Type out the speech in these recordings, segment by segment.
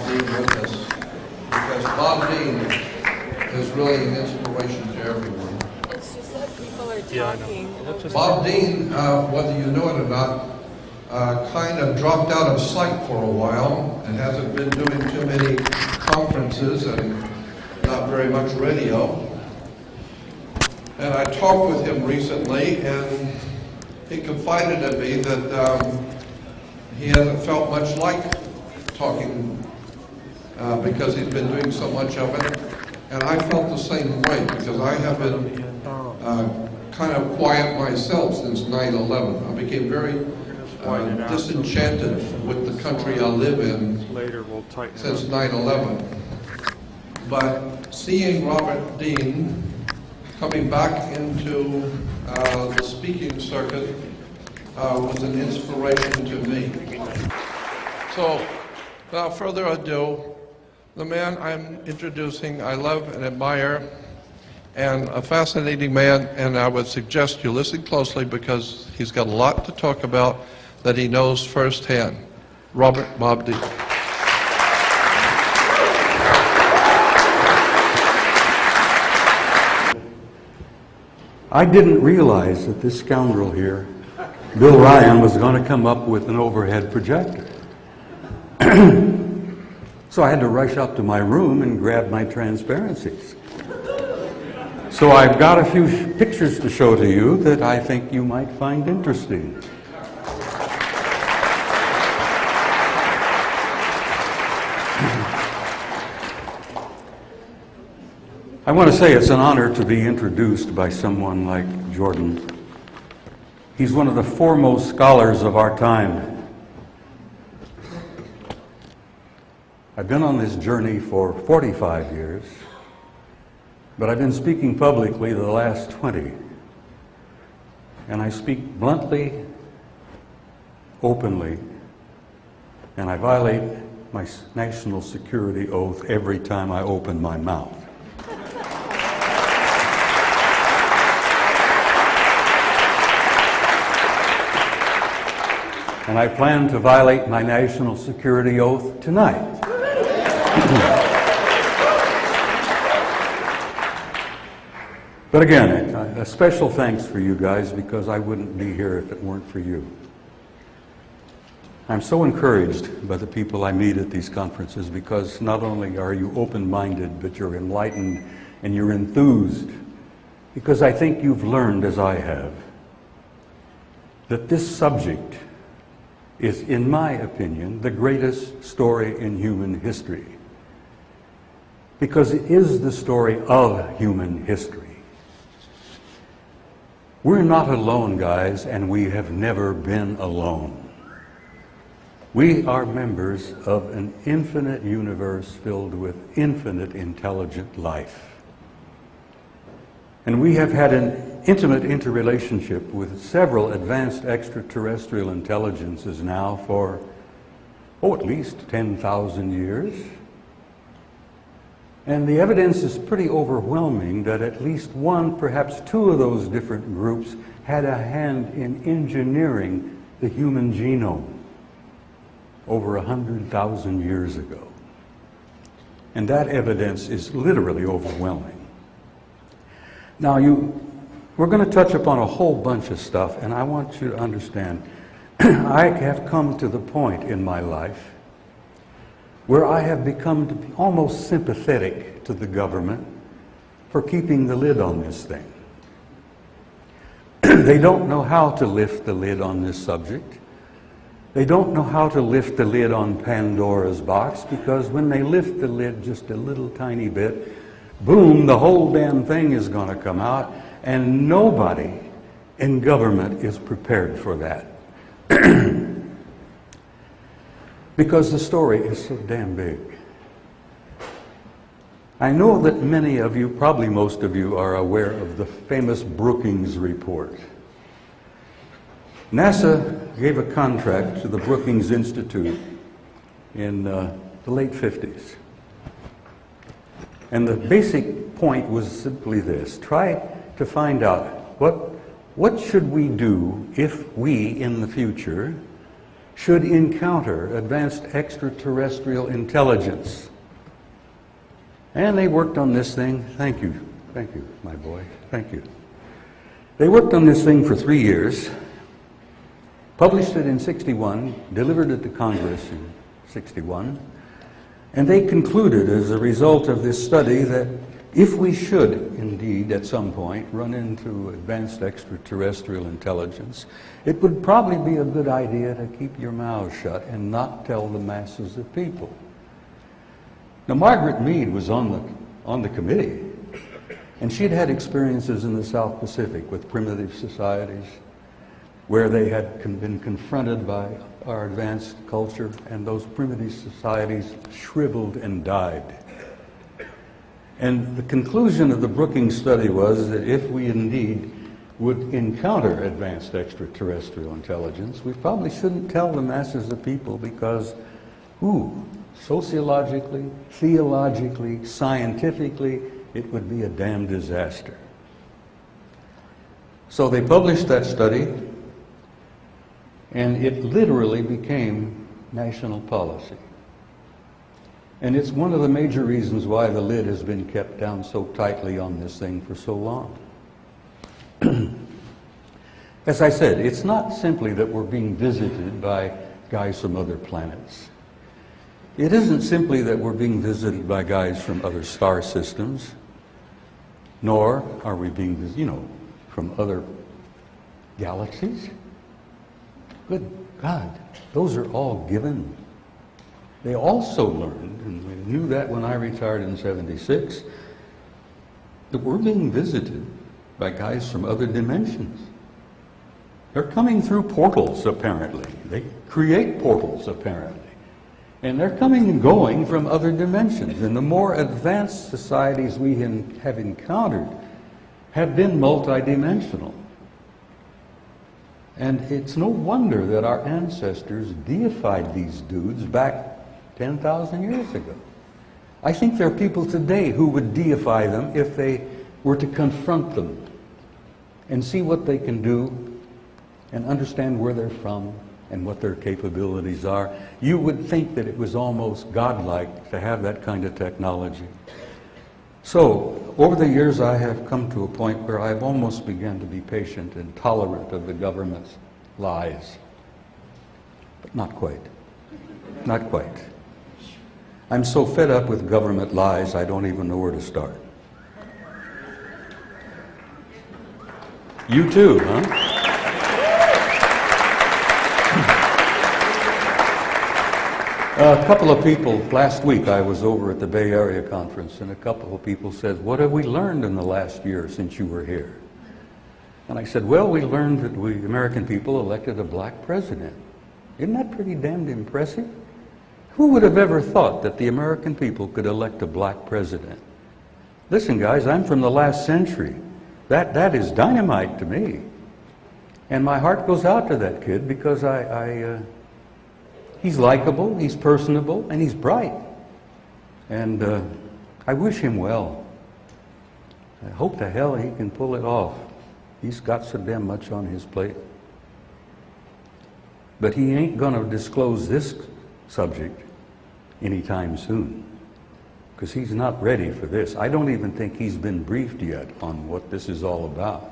Dean with us, because Bob Dean is really an inspiration to everyone. It's just that people are talking. Bob Dean, whether you know it or not, kind of dropped out of sight for a while and hasn't been doing too many conferences and not very much radio. And I talked with him recently, and he confided in me that he hasn't felt much like talking because he's been doing so much of it. And I felt the same way because I have been kind of quiet myself since 9/11. I became very disenchanted with the country I live in since 9/11. But seeing Robert Dean coming back into the speaking circuit was an inspiration to me. So, without further ado, the man I'm introducing, I love and admire, and a fascinating man, and I would suggest you listen closely because he's got a lot to talk about that he knows firsthand. Robert Bob Dean. I didn't realize that this scoundrel here, Bill Ryan, was going to come up with an overhead projector. So I had to rush up to my room and grab my transparencies. So I've got a few pictures to show to you that I think you might find interesting. I want to say it's an honor to be introduced by someone like Jordan. He's one of the foremost scholars of our time. I've been on this journey for 45 years, but I've been speaking publicly the last 20. And I speak bluntly, openly, and I violate my national security oath every time I open my mouth. And I plan to violate my national security oath tonight. But again, a special thanks for you guys, because I wouldn't be here if it weren't for you. I'm so encouraged by the people I meet at these conferences, because not only are you open-minded, but you're enlightened and you're enthused, because I think you've learned, as I have, that this subject is, in my opinion, the greatest story in human history. Because it is the story of human history. We're not alone, guys, and we have never been alone. We are members of an infinite universe filled with infinite intelligent life. And we have had an intimate interrelationship with several advanced extraterrestrial intelligences now for, at least 10,000 years. And the evidence is pretty overwhelming that at least one, perhaps two of those different groups had a hand in engineering the human genome over 100,000 years ago. And that evidence is literally overwhelming. Now, we're going to touch upon a whole bunch of stuff, and I want you to understand, I have come to the point in my life where I have become to be almost sympathetic to the government for keeping the lid on this thing. They don't know how to lift the lid on this subject. They don't know how to lift the lid on Pandora's box, because when they lift the lid just a little tiny bit, boom, the whole damn thing is going to come out, and nobody in government is prepared for that. Because the story is so damn big. I know that many of you, probably most of you, are aware of the famous Brookings report. NASA gave a contract to the Brookings Institute in the late 50s. And the basic point was simply this: try to find out what should we do if we, in the future, should encounter advanced extraterrestrial intelligence. And they worked on this thing. Thank you, my boy, thank you. They worked on this thing for 3 years, published it in '61, delivered it to Congress in '61, and they concluded as a result of this study that if we should indeed at some point run into advanced extraterrestrial intelligence, it would probably be a good idea to keep your mouth shut and not tell the masses of people. Now, Margaret Mead was on the committee, and she'd had experiences in the South Pacific with primitive societies where they had been confronted by our advanced culture, and those primitive societies shriveled and died. And the conclusion of the Brookings study was that if we indeed would encounter advanced extraterrestrial intelligence, we probably shouldn't tell the masses of people because, sociologically, theologically, scientifically, it would be a damn disaster. So they published that study, and it literally became national policy. And it's one of the major reasons why the lid has been kept down so tightly on this thing for so long. As I said, it's not simply that we're being visited by guys from other planets. It isn't simply that we're being visited by guys from other star systems, nor are we being visited, from other galaxies. Good God, those are all given. They also learned, and we knew that when I retired in '76, that we're being visited by guys from other dimensions. They're coming through portals, apparently. They create portals, apparently. And they're coming and going from other dimensions. And the more advanced societies we have encountered have been multidimensional. And it's no wonder that our ancestors deified these dudes back 10,000 years ago. I think there are people today who would deify them if they were to confront them and see what they can do and understand where they're from and what their capabilities are. You would think that it was almost godlike to have that kind of technology. So, over the years I have come to a point where I've almost begun to be patient and tolerant of the government's lies. But not quite. Not quite. I'm so fed up with government lies, I don't even know where to start. You too, huh? A couple of people, last week I was over at the Bay Area conference, and a couple of people said, "What have we learned in the last year since you were here?" And I said, "Well, we learned that we American people elected a black president." Isn't that pretty damned impressive? Who would have ever thought that the American people could elect a black president? Listen, guys, I'm from the last century. That is dynamite to me. And my heart goes out to that kid because he's likable, he's personable, and he's bright. And I wish him well. I hope to hell he can pull it off. He's got so damn much on his plate. But he ain't going to disclose this subject anytime soon, because he's not ready for this. I don't even think he's been briefed yet on what this is all about.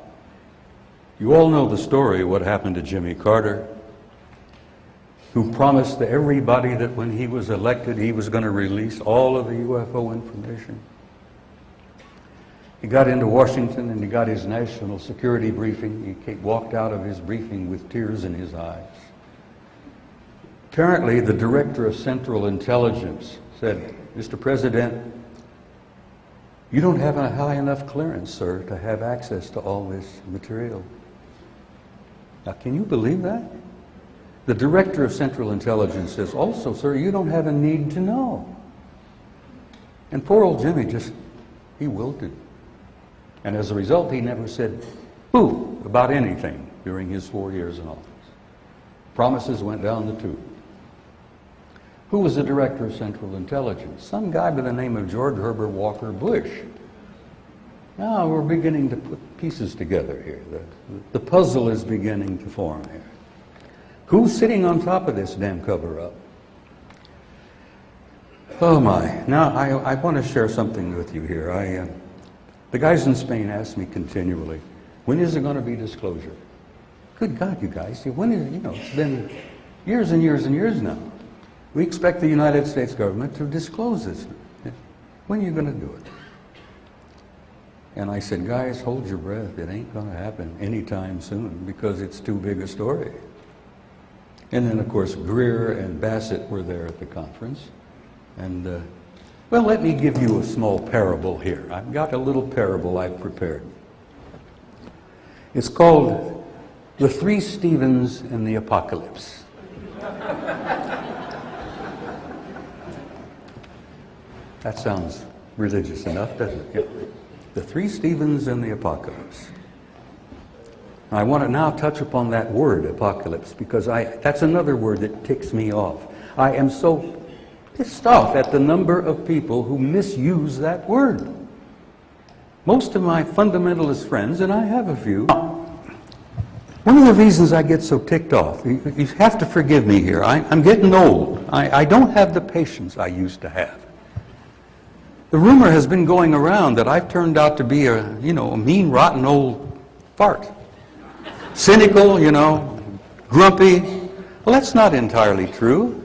You all know the story, what happened to Jimmy Carter, who promised to everybody that when he was elected, he was going to release all of the UFO information. He got into Washington and he got his national security briefing. He walked out of his briefing with tears in his eyes. Apparently, the director of Central Intelligence said, "Mr. President, you don't have a high enough clearance, sir, to have access to all this material." Now, can you believe that? The director of Central Intelligence says, "Also, sir, you don't have a need to know." And poor old Jimmy he wilted. And as a result, he never said boo about anything during his 4 years in office. Promises went down the tube. Who was the director of Central Intelligence? Some guy by the name of George Herbert Walker Bush. Now we're beginning to put pieces together here. The puzzle is beginning to form here. Who's sitting on top of this damn cover-up? Oh my. Now, I want to share something with you here. The guys in Spain ask me continually, when is there going to be disclosure? Good God, you guys, when is, it's been years and years and years now. We expect the United States government to disclose this. When are you going to do it? And I said, guys, hold your breath. It ain't going to happen anytime soon because it's too big a story. And then, of course, Greer and Bassett were there at the conference. And, well, let me give you a small parable here. I've got a little parable I've prepared. It's called The Three Stephens in the Apocalypse. That sounds religious enough, doesn't it? Yeah. The Three Stephens in the Apocalypse. I want to now touch upon that word, apocalypse, because that's another word that ticks me off. I am so pissed off at the number of people who misuse that word. Most of my fundamentalist friends, and I have a few, one of the reasons I get so ticked off, you have to forgive me here, I'm getting old. I don't have the patience I used to have. The rumor has been going around that I've turned out to be a mean, rotten old fart. Cynical, grumpy. Well, that's not entirely true.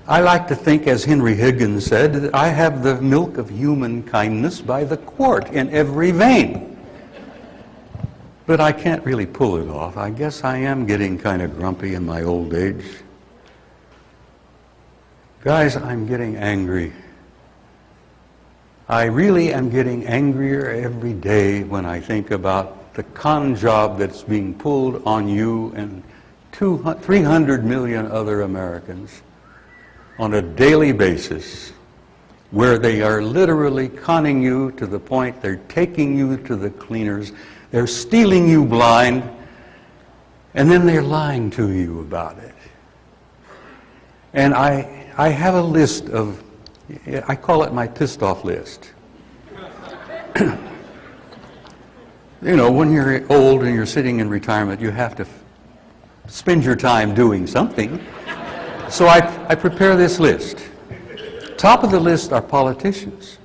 I like to think, as Henry Higgins said, that I have the milk of human kindness by the quart in every vein. But I can't really pull it off. I guess I am getting kind of grumpy in my old age. Guys, I'm getting angry. I really am getting angrier every day when I think about the con job that's being pulled on you and 300 million other Americans on a daily basis, where they are literally conning you to the point they're taking you to the cleaners, they're stealing you blind, and then they're lying to you about it. And I have a list of, I call it my pissed off list. When you're old and you're sitting in retirement, you have to spend your time doing something. So I prepare this list. Top of the list are politicians.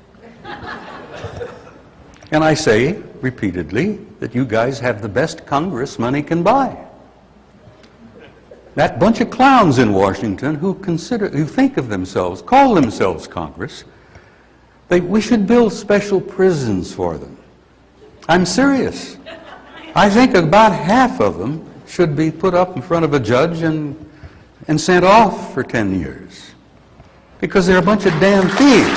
And I say repeatedly that you guys have the best Congress money can buy. That bunch of clowns in Washington who think of themselves, call themselves Congress, we should build special prisons for them. I'm serious. I think about half of them should be put up in front of a judge and sent off for 10 years. Because they're a bunch of damn thieves.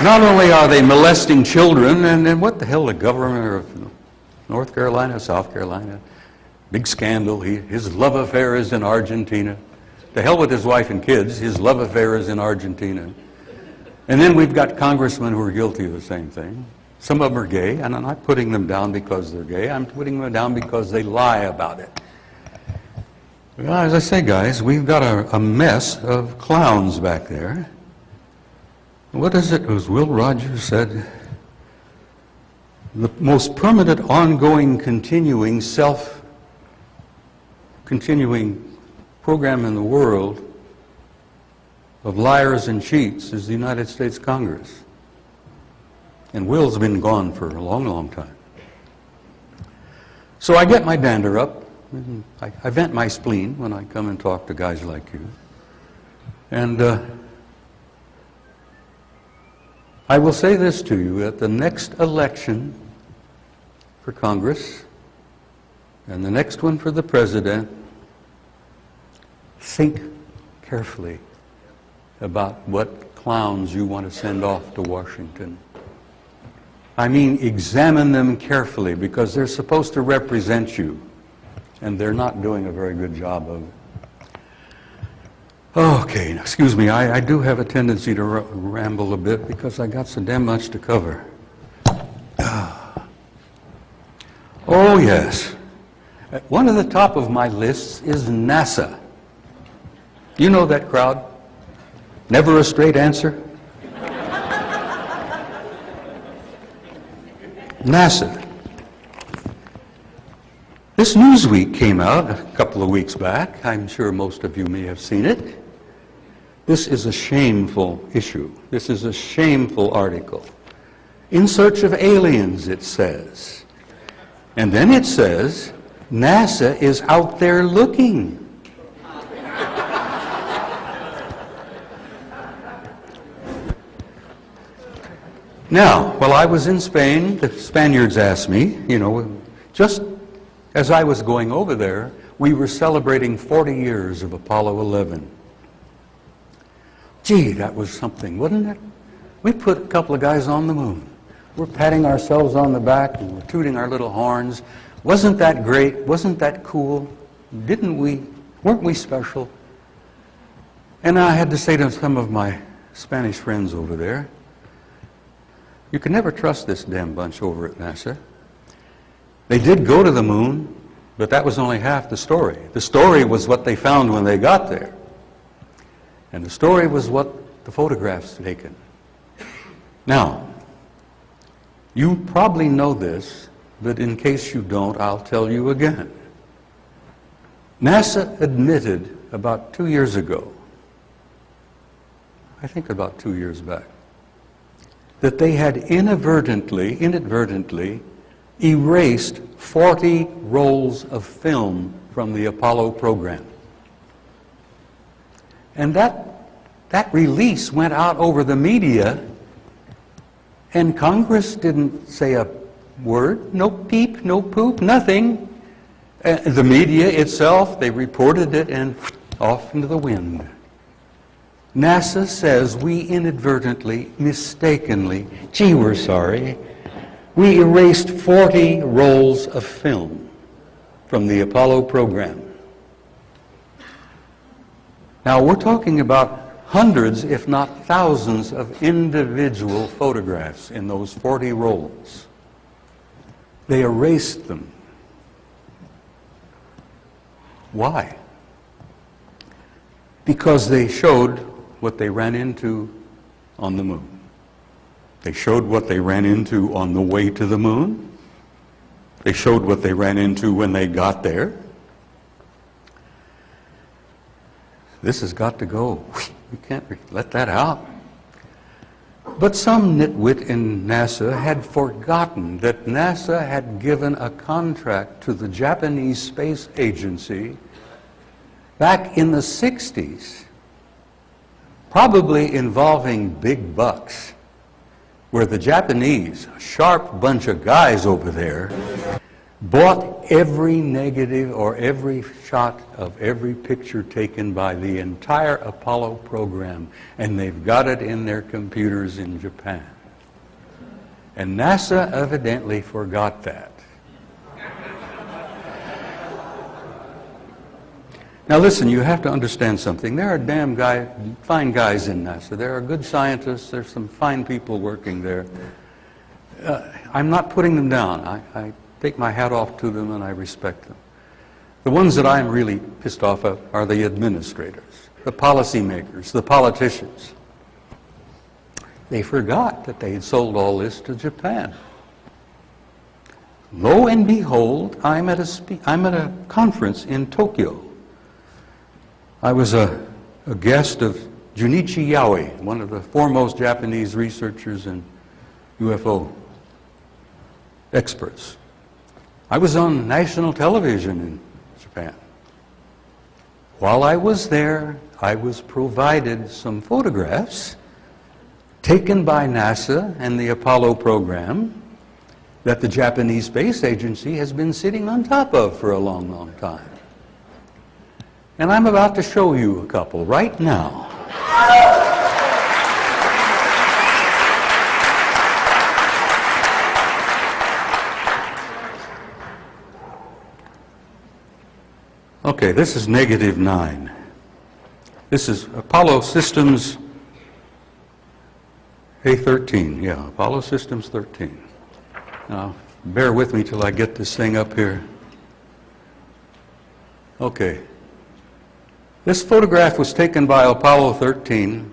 Not only are they molesting children, and what the hell, the governor of North Carolina, South Carolina, big scandal, his love affair is in Argentina. To hell with his wife and kids, his love affair is in Argentina. And then we've got congressmen who are guilty of the same thing. Some of them are gay, and I'm not putting them down because they're gay. I'm putting them down because they lie about it. Well, as I say, guys, we've got a mess of clowns back there. What is it, as Will Rogers said, the most permanent, ongoing, continuing program in the world of liars and cheats is the United States Congress. And Will's been gone for a long, long time. So I get my dander up. I vent my spleen when I come and talk to guys like you. And I will say this to you, at the next election for Congress and the next one for the president, think carefully about what clowns you want to send off to Washington. I mean, examine them carefully, because they're supposed to represent you, and they're not doing a very good job of it. Okay, excuse me, I do have a tendency to ramble a bit because I got so damn much to cover. Oh, yes. One of the top of my lists is NASA. You know that crowd? Never a straight answer? NASA. This Newsweek came out a couple of weeks back. I'm sure most of you may have seen it. This is a shameful issue. This is a shameful article. In search of aliens, it says. And then it says, NASA is out there looking. Now, while I was in Spain, the Spaniards asked me, just as I was going over there, we were celebrating 40 years of Apollo 11. Gee, that was something, wasn't it? We put a couple of guys on the moon. We're patting ourselves on the back and we're tooting our little horns. Wasn't that great? Wasn't that cool? Weren't we special? And I had to say to some of my Spanish friends over there, you can never trust this damn bunch over at NASA. They did go to the moon, but that was only half the story. The story was what they found when they got there. And the story was what the photographs taken. Now, you probably know this, but in case you don't, I'll tell you again. NASA admitted about 2 years ago, I think about 2 years back, that they had inadvertently erased 40 rolls of film from the Apollo program. And that release went out over the media, and Congress didn't say a word, no peep, no poop, nothing. The media itself, they reported it and off into the wind. NASA says we inadvertently, mistakenly, gee, we're sorry, we erased 40 rolls of film from the Apollo program. Now, we're talking about hundreds, if not thousands, of individual photographs in those 40 rolls. They erased them. Why? Because they showed what they ran into on the moon. They showed what they ran into on the way to the moon. They showed what they ran into when they got there. This has got to go. We can't let that out. But some nitwit in NASA had forgotten that NASA had given a contract to the Japanese Space Agency back in the 60s, probably involving big bucks, where the Japanese, a sharp bunch of guys over there, bought every negative or every shot of every picture taken by the entire Apollo program, and they've got it in their computers in Japan. And NASA evidently forgot that. Now listen, you have to understand something. There are fine guys in NASA. There are good scientists. There's some fine people working there. I'm not putting them down. I take my hat off to them and I respect them. The ones that I'm really pissed off at are the administrators, the policymakers, the politicians. They forgot that they had sold all this to Japan. Lo and behold, I'm at a conference in Tokyo. I was a guest of Junichi Yoi, one of the foremost Japanese researchers and UFO experts. I was on national television in Japan. While I was there, I was provided some photographs taken by NASA and the Apollo program that the Japanese Space Agency has been sitting on top of for a long, long time. And I'm about to show you a couple right now. Okay, this is -9. This is Apollo Systems A13, yeah, Apollo Systems 13. Now, bear with me till I get this thing up here. Okay. This photograph was taken by Apollo 13.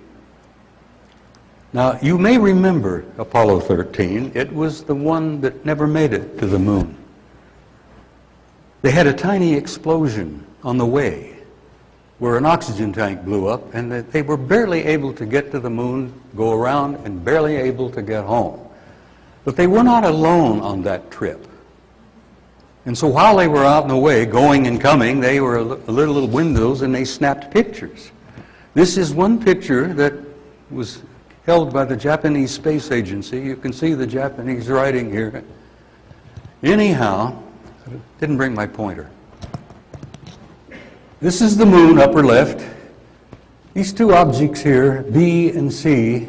Now, you may remember Apollo 13. It was the one that never made it to the moon. They had a tiny explosion on the way where an oxygen tank blew up, and they were barely able to get to the moon, go around, and barely able to get home. But they were not alone on that trip. And so while they were out in the way, going and coming, they were little windows, and they snapped pictures. This is one picture that was held by the Japanese Space Agency. You can see the Japanese writing here. Anyhow, didn't bring my pointer. This is the moon, upper left. These two objects here, B and C,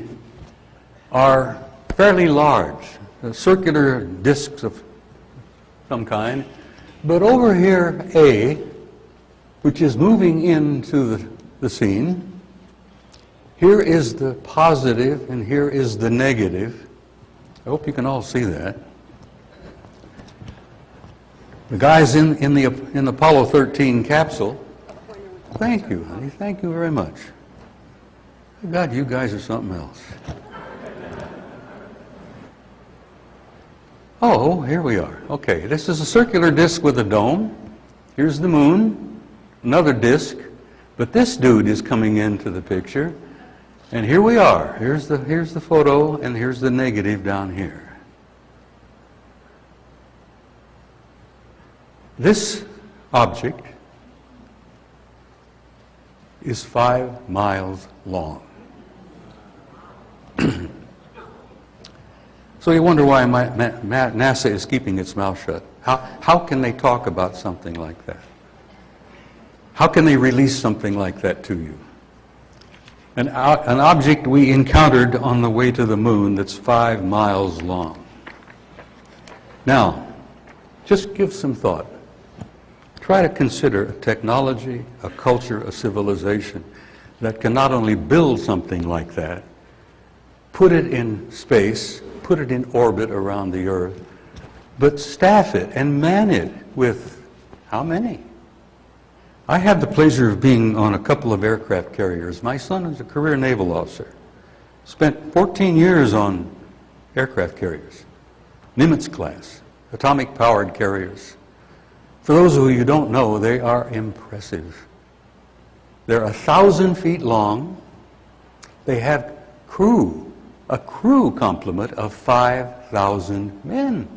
are fairly large, circular discs of some kind. But over here, A, which is moving into the scene, here is the positive and here is the negative. I hope you can all see that. The guys in the Apollo 13 capsule. Thank you, honey. Thank you very much. God, you guys are something else. Oh, here we are. Okay, this is a circular disk with a dome. Here's the moon, another disk, but this dude is coming into the picture. And here we are. Here's the photo, and here's the negative down here. This object is 5 miles long. So you wonder why NASA is keeping its mouth shut. How can they talk about something like that? How can they release something like that to you? An object we encountered on the way to the moon that's 5 miles long. Now, just give some thought. Try to consider a technology, a culture, a civilization that can not only build something like that, put it in space, put it in orbit around the Earth, but staff it and man it with how many? I had the pleasure of being on a couple of aircraft carriers. My son is a career naval officer. Spent 14 years on aircraft carriers, Nimitz class, atomic-powered carriers. For those of you who don't know, they are impressive. They're 1,000 feet long. They have a crew complement of 5,000 men.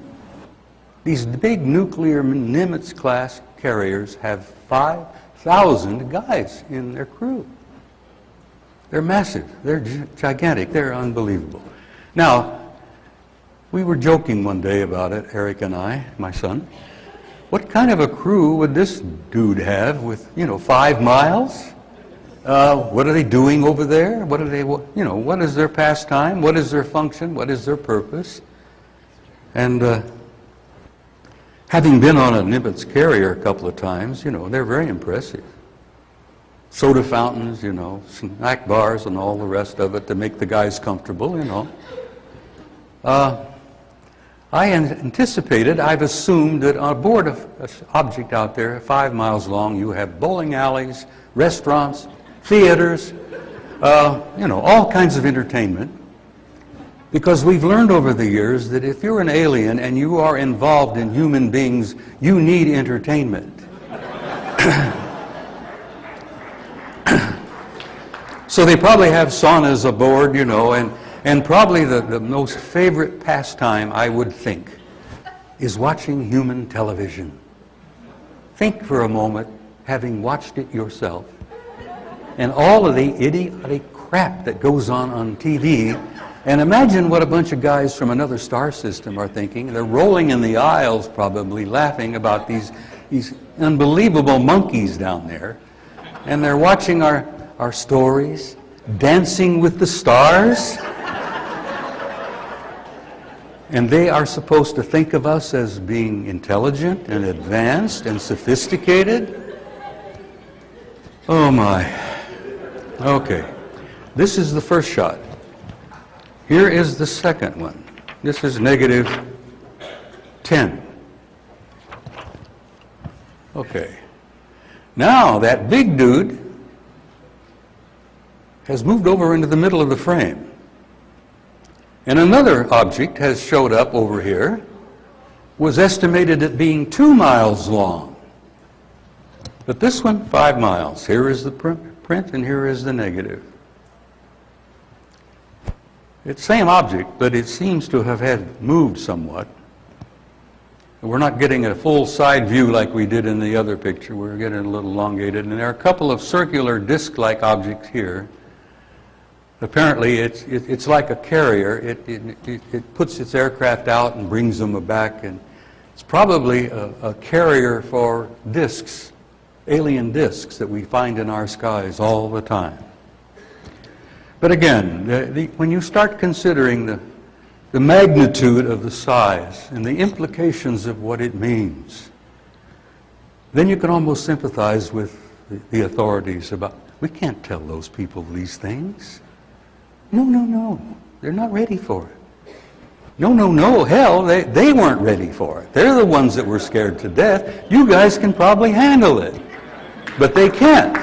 These big nuclear Nimitz-class carriers have 5,000 guys in their crew. They're massive. They're gigantic. They're unbelievable. Now, we were joking one day about it, Eric and I, my son. What kind of a crew would this dude have with, 5 miles? What are they doing over there? What is their pastime? What is their function? What is their purpose? And having been on a Nimitz carrier a couple of times, they're very impressive. Soda fountains, snack bars and all the rest of it to make the guys comfortable, I've assumed that on board of an object out there 5 miles long, you have bowling alleys, restaurants, theaters, all kinds of entertainment. Because we've learned over the years that if you're an alien and you are involved in human beings, you need entertainment. So they probably have saunas aboard, and probably the most favorite pastime, I would think, is watching human television. Think for a moment, having watched it yourself, and all of the idiotic crap that goes on TV, and imagine what a bunch of guys from another star system are thinking. They're rolling in the aisles probably, laughing about these unbelievable monkeys down there, and they're watching our stories, Dancing with the Stars. And they are supposed to think of us as being intelligent and advanced and sophisticated. Oh my. Okay. This is the first shot. Here is the second one. This is negative 10. Okay. Now that big dude has moved over into the middle of the frame. And another object has showed up over here, was estimated at being 2 miles long. But this one, 5 miles. Here is the print and here is the negative. It's the same object, but it seems to have had moved somewhat. We're not getting a full side view like we did in the other picture. We're getting a little elongated. And there are a couple of circular disc-like objects here. Apparently, it's like a carrier. It puts its aircraft out and brings them back. And it's probably a carrier for discs, alien discs that we find in our skies all the time. But again, when you start considering the magnitude of the size and the implications of what it means, then you can almost sympathize with the authorities about, we can't tell those people these things. No, they're not ready for it. No, hell, they weren't ready for it. They're the ones that were scared to death. You guys can probably handle it, but they can't.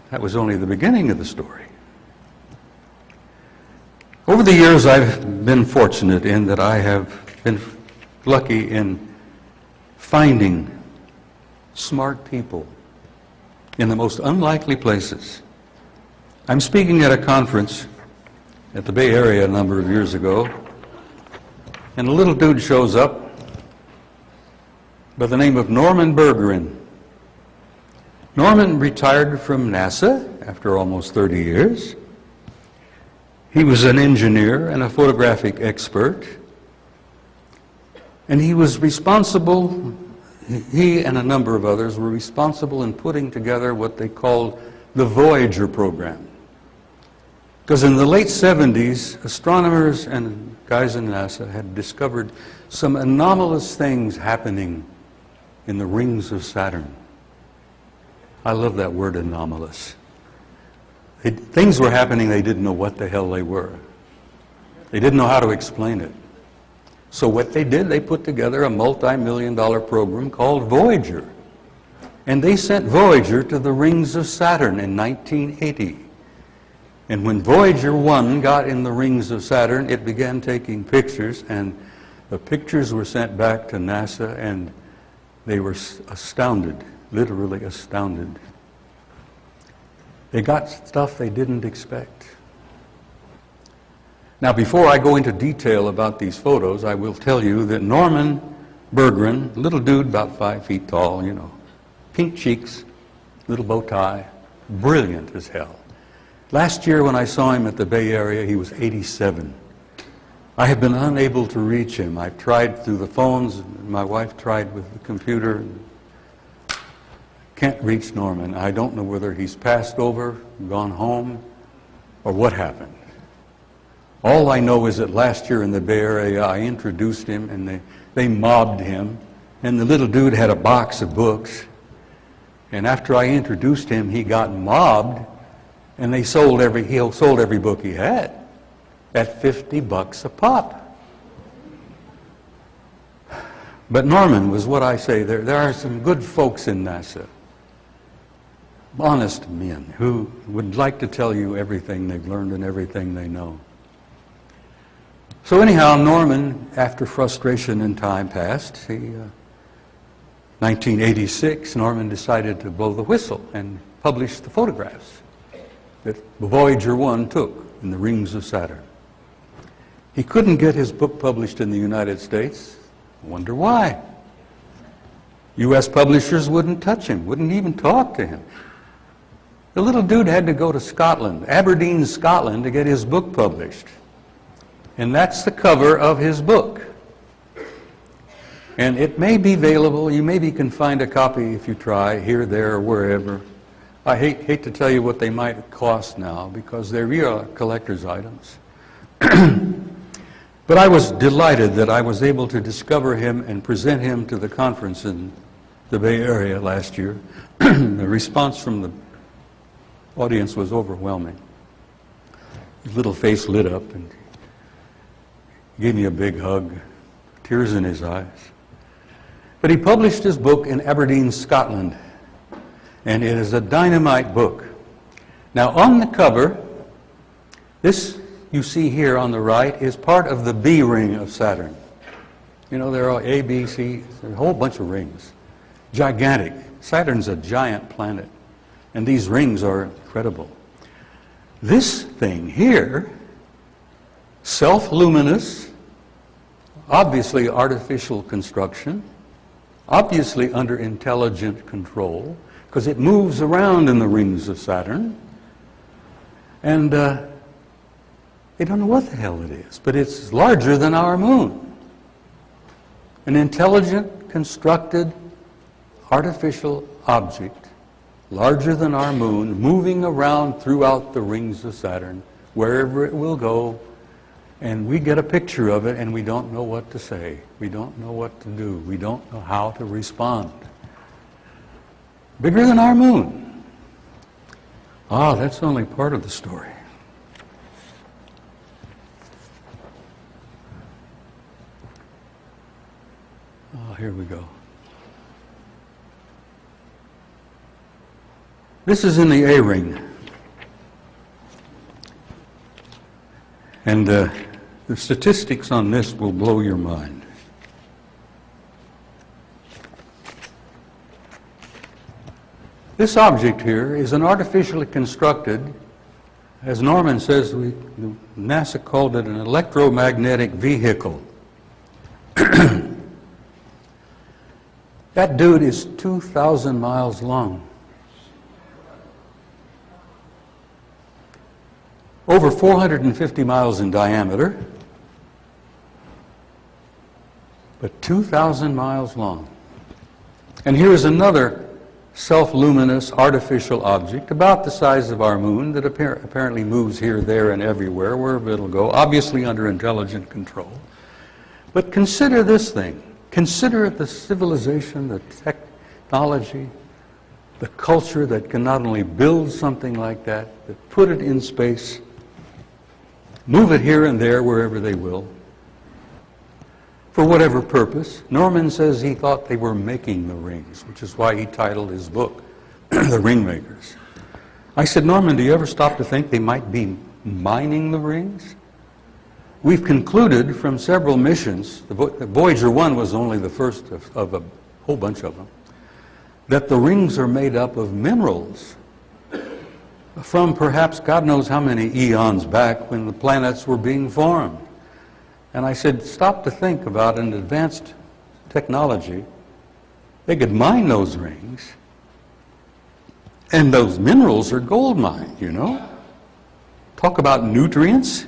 That was only the beginning of the story. Over the years, I've been fortunate in that I have been lucky in finding smart people in the most unlikely places. I'm speaking at a conference at the Bay Area a number of years ago, and a little dude shows up by the name of Norman Bergeron. Norman retired from NASA after almost 30 years. He was an engineer and a photographic expert, and he was responsible, he and a number of others were responsible in putting together what they called the Voyager program. Because in the late 70s, astronomers and guys in NASA had discovered some anomalous things happening in the rings of Saturn. I love that word, anomalous. Things were happening, they didn't know what the hell they were. They didn't know how to explain it. So what they did, they put together a multi-million-dollar program called Voyager. And they sent Voyager to the rings of Saturn in 1980. And when Voyager 1 got in the rings of Saturn, it began taking pictures, and the pictures were sent back to NASA, and they were astounded. Literally astounded. They got stuff they didn't expect. Now, before I go into detail about these photos, I will tell you that Norman Bergeron, little dude about 5 feet tall, you know, pink cheeks, little bow tie, brilliant as hell. Last year when I saw him at the Bay Area, he was 87. I have been unable to reach him. I've tried through the phones, my wife tried with the computer. Can't reach Norman. I don't know whether he's passed over, gone home, or what happened. All I know is that last year in the Bay Area, I introduced him, and they mobbed him, and the little dude had a box of books. And after I introduced him, he got mobbed, and he sold every book he had at $50 a pop. But Norman was what I say. There are some good folks in NASA. Honest men who would like to tell you everything they've learned and everything they know. So anyhow, Norman, after frustration and time passed, 1986, Norman decided to blow the whistle and publish the photographs that Voyager 1 took in the rings of Saturn. He couldn't get his book published in the United States. I wonder why. U.S. publishers wouldn't touch him, wouldn't even talk to him. The little dude had to go to Scotland, Aberdeen, Scotland, to get his book published. And that's the cover of his book. And it may be available, you maybe can find a copy if you try, here, there, or wherever. I hate to tell you what they might cost now, because they're real collector's items. But I was delighted that I was able to discover him and present him to the conference in the Bay Area last year. The response from the audience was overwhelming. His little face lit up, and he gave me a big hug, tears in his eyes. But he published his book in Aberdeen, Scotland, and it is a dynamite book. Now, on the cover, this you see here on the right is part of the B ring of Saturn. You know, there are A, B, C, a whole bunch of rings. Gigantic. Saturn's a giant planet, and these rings are incredible. This thing here, self-luminous, obviously artificial construction, obviously under intelligent control, because it moves around in the rings of Saturn, and they don't know what the hell it is, but it's larger than our moon. An intelligent, constructed, artificial object, larger than our moon, moving around throughout the rings of Saturn, wherever it will go, and we get a picture of it and we don't know what to say. We don't know what to do. We don't know how to respond. Bigger than our moon. Ah, that's only part of the story. Oh, here we go. This is in the A ring. And the statistics on this will blow your mind. This object here is an artificially constructed, as Norman says, NASA called it an electromagnetic vehicle. That dude is 2,000 miles long. Over 450 miles in diameter, but 2,000 miles long. And here is another self-luminous artificial object about the size of our moon that apparently moves here, there, and everywhere, wherever it'll go, obviously under intelligent control. But consider this thing. Consider the civilization, the technology, the culture that can not only build something like that, but put it in space, move it here and there wherever they will, for whatever purpose. Norman says he thought they were making the rings, which is why he titled his book, The Ring Makers. I said, Norman, do you ever stop to think they might be mining the rings? We've concluded from several missions, the Voyager 1 was only the first of a whole bunch of them, that the rings are made up of minerals from perhaps God knows how many eons back when the planets were being formed. And I said, stop to think about an advanced technology. They could mine those rings, and those minerals are gold mined, you know. Talk about nutrients.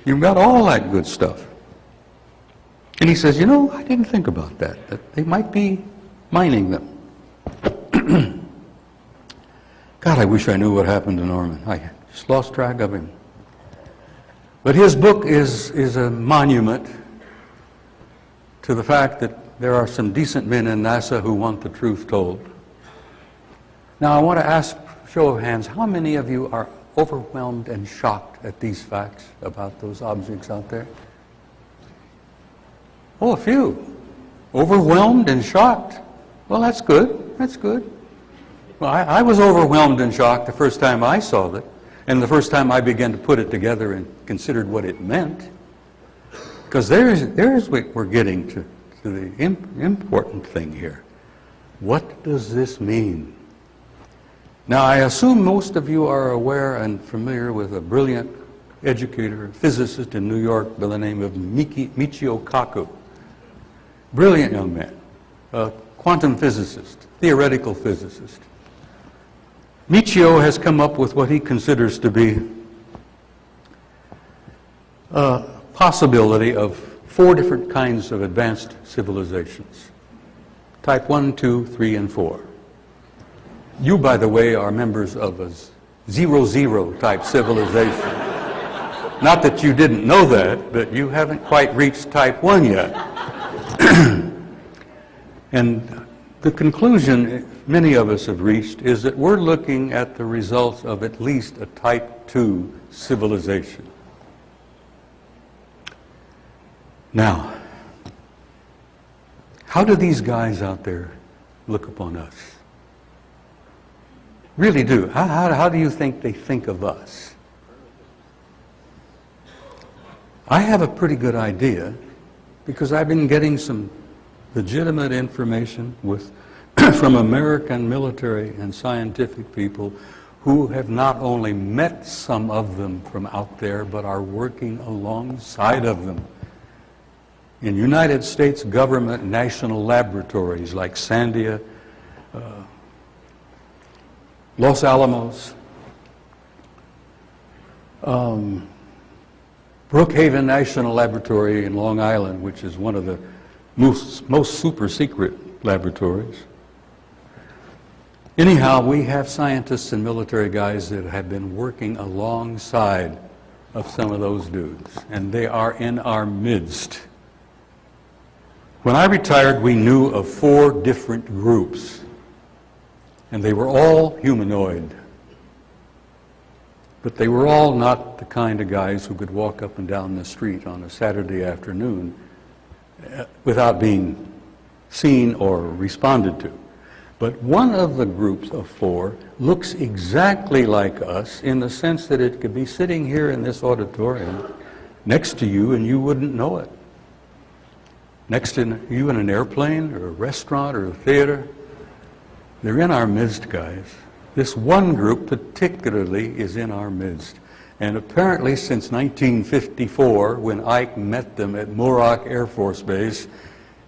You've got all that good stuff. And he says, you know, I didn't think about that they might be mining them. God, I wish I knew what happened to Norman. I just lost track of him. But his book is a monument to the fact that there are some decent men in NASA who want the truth told. Now, I want to ask, show of hands, how many of you are overwhelmed and shocked at these facts about those objects out there? Oh, a few. Overwhelmed and shocked. Well, that's good. That's good. Well, I was overwhelmed and shocked the first time I saw it, and the first time I began to put it together and considered what it meant. Because there's what we're getting to the important thing here. What does this mean? Now, I assume most of you are aware and familiar with a brilliant educator, physicist in New York by the name of Michio Kaku. Brilliant young man, a quantum physicist, theoretical physicist. Michio has come up with what he considers to be a possibility of 4 different kinds of advanced civilizations. Type 1, 2, 3, and 4. You, by the way, are members of a 0-0 type civilization. Not that you didn't know that, but you haven't quite reached type 1 yet. And the conclusion many of us have reached is that we're looking at the results of at least a type 2 civilization. Now, how do these guys out there look upon us? Really do. How do you think they think of us? I have a pretty good idea because I've been getting some legitimate information from American military and scientific people who have not only met some of them from out there, but are working alongside of them in United States government national laboratories like Sandia, Los Alamos, Brookhaven National Laboratory in Long Island, which is one of the most super secret laboratories. Anyhow, we have scientists and military guys that have been working alongside of some of those dudes, and they are in our midst. When I retired, we knew of 4 different groups, and they were all humanoid. But they were all not the kind of guys who could walk up and down the street on a Saturday afternoon without being seen or responded to. But one of the groups of 4 looks exactly like us in the sense that it could be sitting here in this auditorium next to you and you wouldn't know it. Next to you in an airplane or a restaurant or a theater. They're in our midst, guys. This one group particularly is in our midst. And apparently since 1954, when Ike met them at Muroc Air Force Base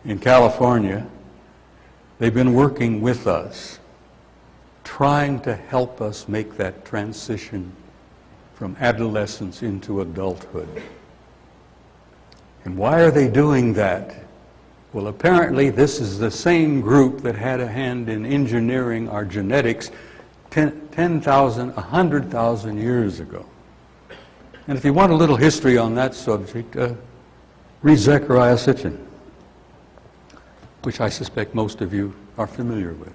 in California, they've been working with us, trying to help us make that transition from adolescence into adulthood. And why are they doing that? Well, apparently this is the same group that had a hand in engineering our genetics 10,000, 100,000 years ago. And if you want a little history on that subject, read Zecharia Sitchin, which I suspect most of you are familiar with.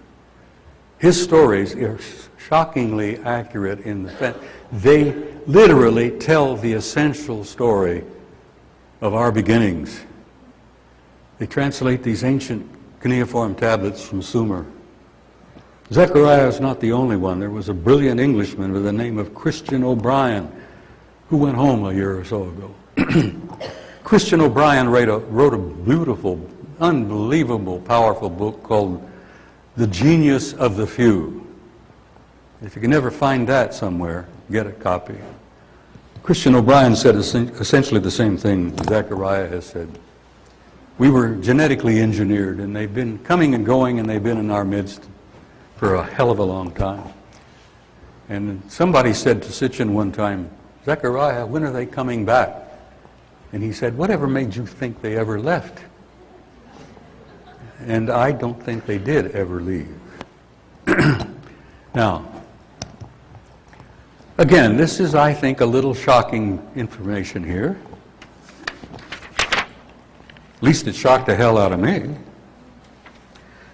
His stories are shockingly accurate in the fact they literally tell the essential story of our beginnings. They translate these ancient cuneiform tablets from Sumer. Zecharia is not the only one. There was a brilliant Englishman with the name of Christian O'Brien who went home a year or so ago. Christian O'Brien wrote a beautiful, unbelievable, powerful book called The Genius of the Few. If you can ever find that somewhere, get a copy. Christian O'Brien said essentially the same thing Zecharia has said. We were genetically engineered, and they've been coming and going, and they've been in our midst for a hell of a long time. And somebody said to Sitchin one time, Zecharia, when are they coming back? And he said, whatever made you think they ever left? And I don't think they did ever leave. Now, again, this is, I think, a little shocking information here. At least it shocked the hell out of me.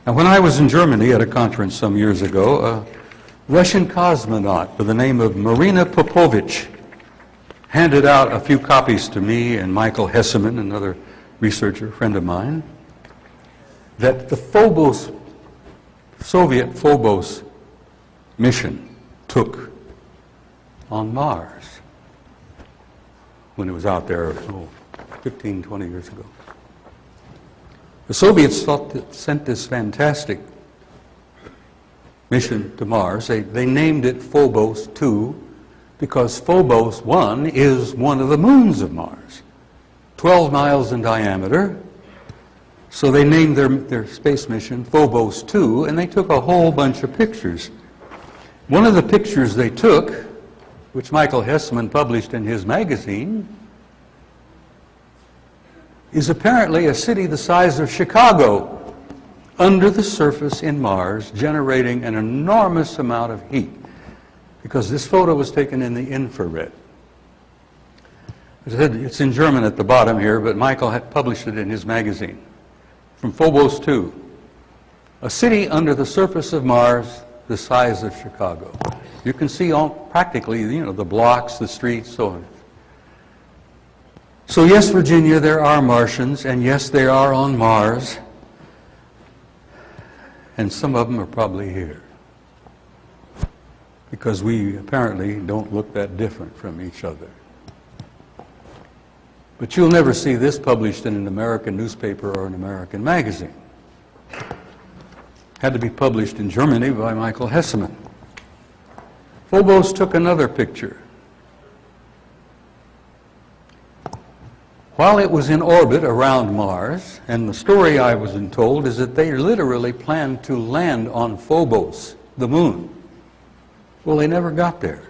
Now, when I was in Germany at a conference some years ago, a Russian cosmonaut by the name of Marina Popovich handed out a few copies to me and Michael Hesseman, another researcher friend of mine, that the Phobos, Soviet Phobos mission took on Mars when it was out there 15, 20 years ago. The Soviets sent this fantastic mission to Mars. They named it Phobos 2 because Phobos 1 is one of the moons of Mars, 12 miles in diameter. So they named their space mission Phobos 2, and they took a whole bunch of pictures. One of the pictures they took, which Michael Hesseman published in his magazine, is apparently a city the size of Chicago under the surface in Mars, generating an enormous amount of heat, because this photo was taken in the infrared. As I said, it's in German at the bottom here, but Michael had published it in his magazine. From Phobos 2, a city under the surface of Mars the size of Chicago. You can see practically, the blocks, the streets, so on. So yes, Virginia, there are Martians, and yes, they are on Mars, and some of them are probably here, because we apparently don't look that different from each other. But you'll never see this published in an American newspaper or an American magazine. Had to be published in Germany by Michael Hesseman. Phobos took another picture. While it was in orbit around Mars, and the story I was told is that they literally planned to land on Phobos, the moon. Well, they never got there.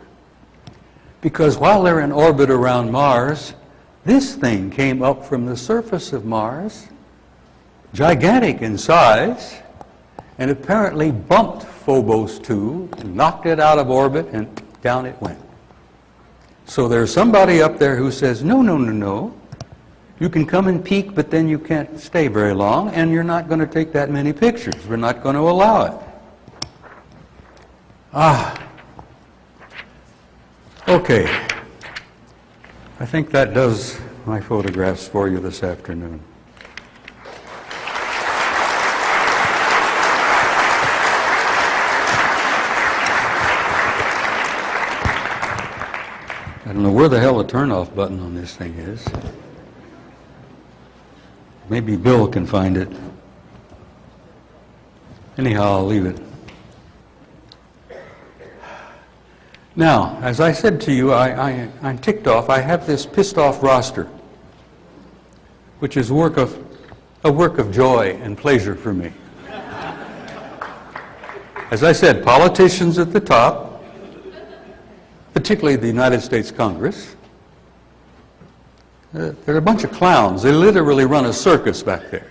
Because while they're in orbit around Mars, this thing came up from the surface of Mars, gigantic in size, and apparently bumped Phobos 2, knocked it out of orbit, and down it went. So there's somebody up there who says, no, no, no, no. You can come and peek, but then you can't stay very long, and you're not going to take that many pictures. We're not going to allow it. Okay. I think that does my photographs for you this afternoon. I don't know where the hell the turn-off button on this thing is. Maybe Bill can find it. Anyhow, I'll leave it. Now, as I said to you, I'm ticked off. I have this pissed off roster, which is a work of joy and pleasure for me. As I said, politicians at the top, particularly the United States Congress, they're a bunch of clowns. They literally run a circus back there.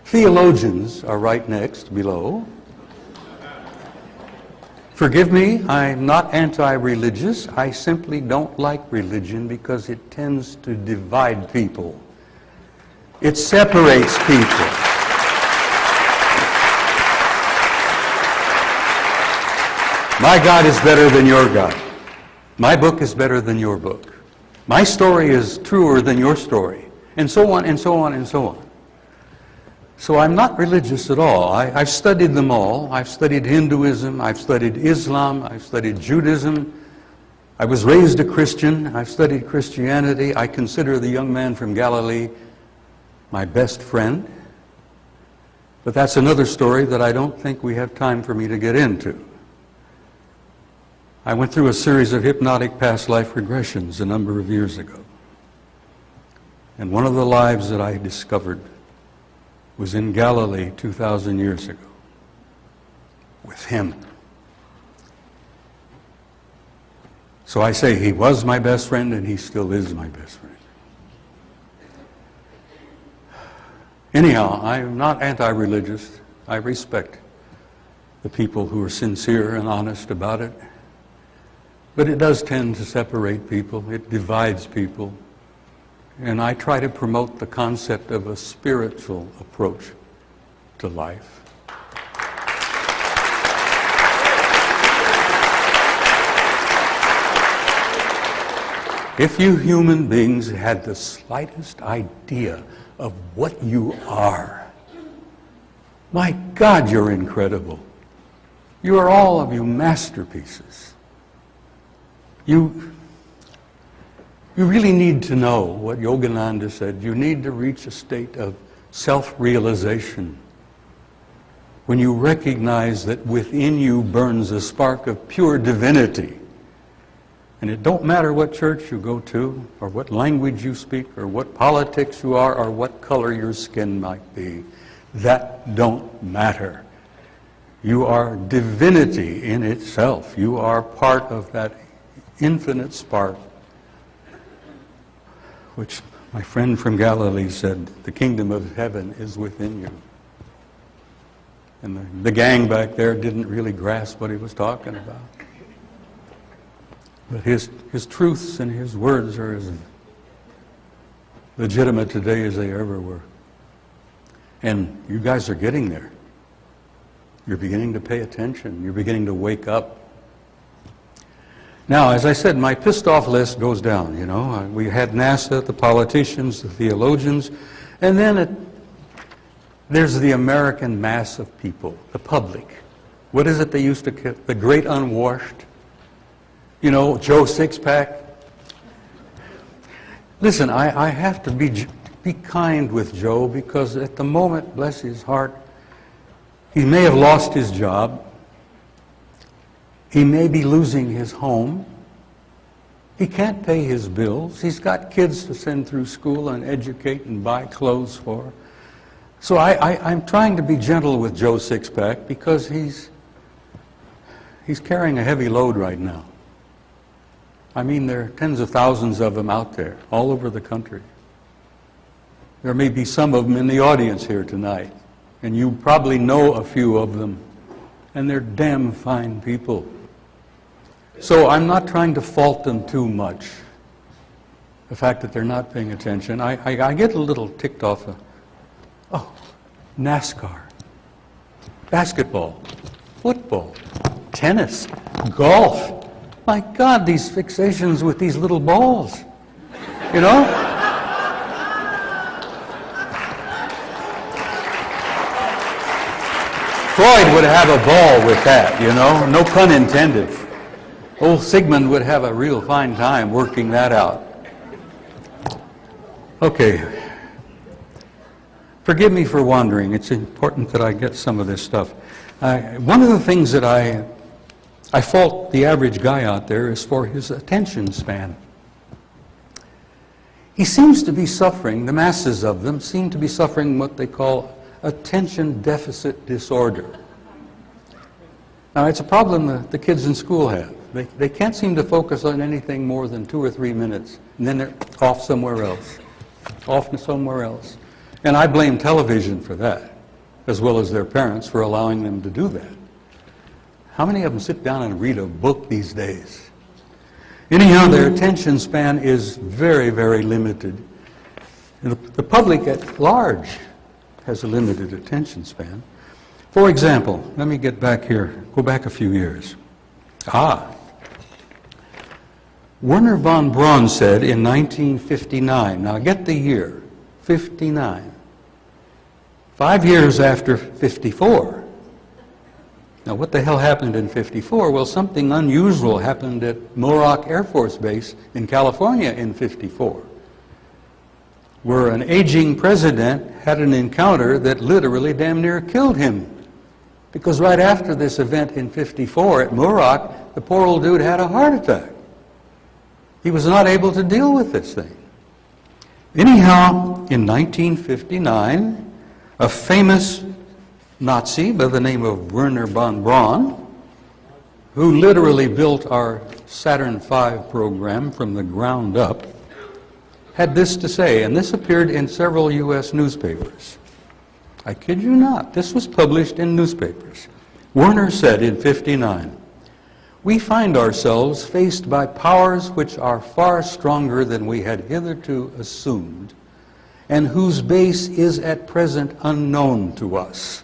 Theologians are right next, below. Forgive me, I'm not anti-religious. I simply don't like religion because it tends to divide people. It separates people. My God is better than your God. My book is better than your book. My story is truer than your story. And so on, and so on, and so on. So I'm not religious at all. I've studied them all. I've studied Hinduism. I've studied Islam. I've studied Judaism. I was raised a Christian. I've studied Christianity. I consider the young man from Galilee my best friend. But that's another story that I don't think we have time for me to get into. I went through a series of hypnotic past life regressions a number of years ago. And one of the lives that I discovered was in Galilee 2,000 years ago with him. So I say he was my best friend and he still is my best friend. Anyhow, I'm not anti-religious. I respect the people who are sincere and honest about it. But it does tend to separate people. It divides people. And I try to promote the concept of a spiritual approach to life. If you human beings had the slightest idea of what you are, my God, you're incredible. You are all of you masterpieces. You really need to know what Yogananda said. You need to reach a state of self-realization when you recognize that within you burns a spark of pure divinity. And it don't matter what church you go to, or what language you speak, or what politics you are, or what color your skin might be. That don't matter. You are divinity in itself. You are part of that infinite spark, which my friend from Galilee said, the kingdom of heaven is within you. And the gang back there didn't really grasp what he was talking about. But his truths and his words are as legitimate today as they ever were. And you guys are getting there. You're beginning to pay attention. You're beginning to wake up. Now, as I said, my pissed off list goes down, you know. We had NASA, the politicians, the theologians, and then there's the American mass of people, the public. What is it they used to call the great unwashed? You know, Joe Sixpack. Listen, I have to be kind with Joe, because at the moment, bless his heart, he may have lost his job. He may be losing his home. He can't pay his bills. He's got kids to send through school and educate and buy clothes for. So I'm trying to be gentle with Joe Sixpack, because he's carrying a heavy load right now. I mean, there are tens of thousands of them out there, all over the country. There may be some of them in the audience here tonight, and you probably know a few of them, and they're damn fine people. So I'm not trying to fault them too much, the fact that they're not paying attention. I get a little ticked off of, NASCAR, basketball, football, tennis, golf. My God, these fixations with these little balls, you know? Freud would have a ball with that, you know? No pun intended. Old Sigmund would have a real fine time working that out. Okay. Forgive me for wandering. It's important that I get some of this stuff. One of the things that I fault the average guy out there is for his attention span. He seems to be suffering, the masses of them seem to be suffering what they call attention deficit disorder. Now, it's a problem that the kids in school have. They can't seem to focus on anything more than 2 or 3 minutes, and then they're off somewhere else, And I blame television for that, as well as their parents for allowing them to do that. How many of them sit down and read a book these days? Anyhow, their attention span is very, very limited. And the public at large has a limited attention span. For example, let me get back here, go back a few years. Werner von Braun said in 1959, now get the year, 59, 5 years after 54. Now, what the hell happened in 54? Well, something unusual happened at Muroc Air Force Base in California in 54, where an aging president had an encounter that literally damn near killed him. Because right after this event in 54 at Muroc, the poor old dude had a heart attack. He was not able to deal with this thing. Anyhow, in 1959, a famous Nazi by the name of Werner von Braun, who literally built our Saturn V program from the ground up, had this to say, and this appeared in several U.S. newspapers. I kid you not, this was published in newspapers. Werner said in 59, "We find ourselves faced by powers which are far stronger than we had hitherto assumed, and whose base is at present unknown to us.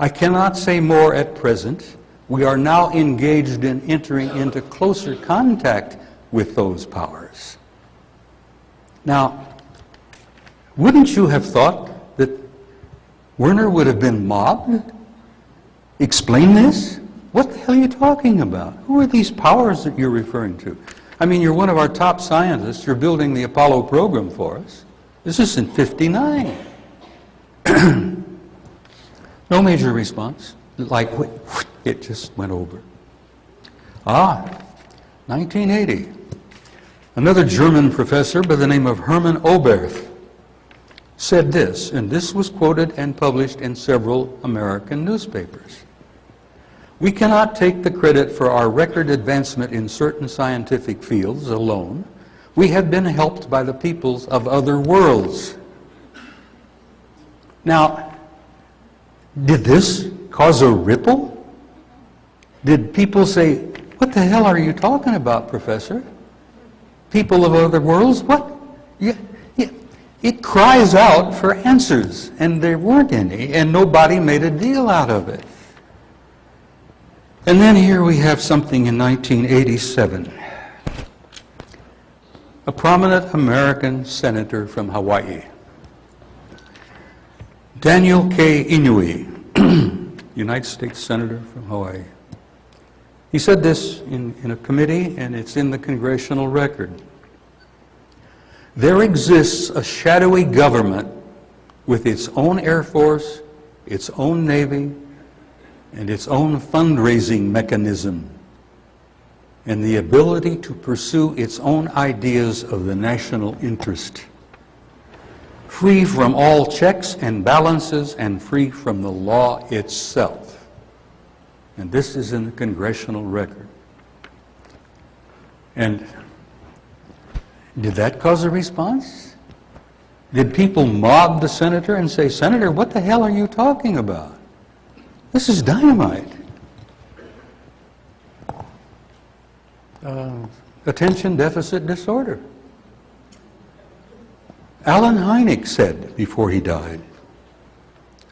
I cannot say more at present. We are now engaged in entering into closer contact with those powers." Now, wouldn't you have thought that Werner would have been mobbed? Explain this? What the hell are you talking about? Who are these powers that you're referring to? I mean, you're one of our top scientists. You're building the Apollo program for us. This is in 59. No major response. Like, it just went over. 1980. Another German professor by the name of Hermann Oberth said this, and this was quoted and published in several American newspapers. "We cannot take the credit for our record advancement in certain scientific fields alone. We have been helped by the peoples of other worlds." Now, did this cause a ripple? Did people say, "What the hell are you talking about, Professor? People of other worlds? What?" Yeah. It cries out for answers, and there weren't any, and nobody made a deal out of it. And then here we have something in 1987. A prominent American senator from Hawaii, Daniel K. Inouye, United States Senator from Hawaii. He said this in a committee, and it's in the congressional record. There exists a shadowy government with its own Air Force, its own Navy, and its own fundraising mechanism, and the ability to pursue its own ideas of the national interest, free from all checks and balances and free from the law itself. And this is in the congressional record. And did that cause a response? Did people mob the senator and say, "Senator, what the hell are you talking about? This is dynamite"? Attention deficit disorder. Allen Hynek said before he died,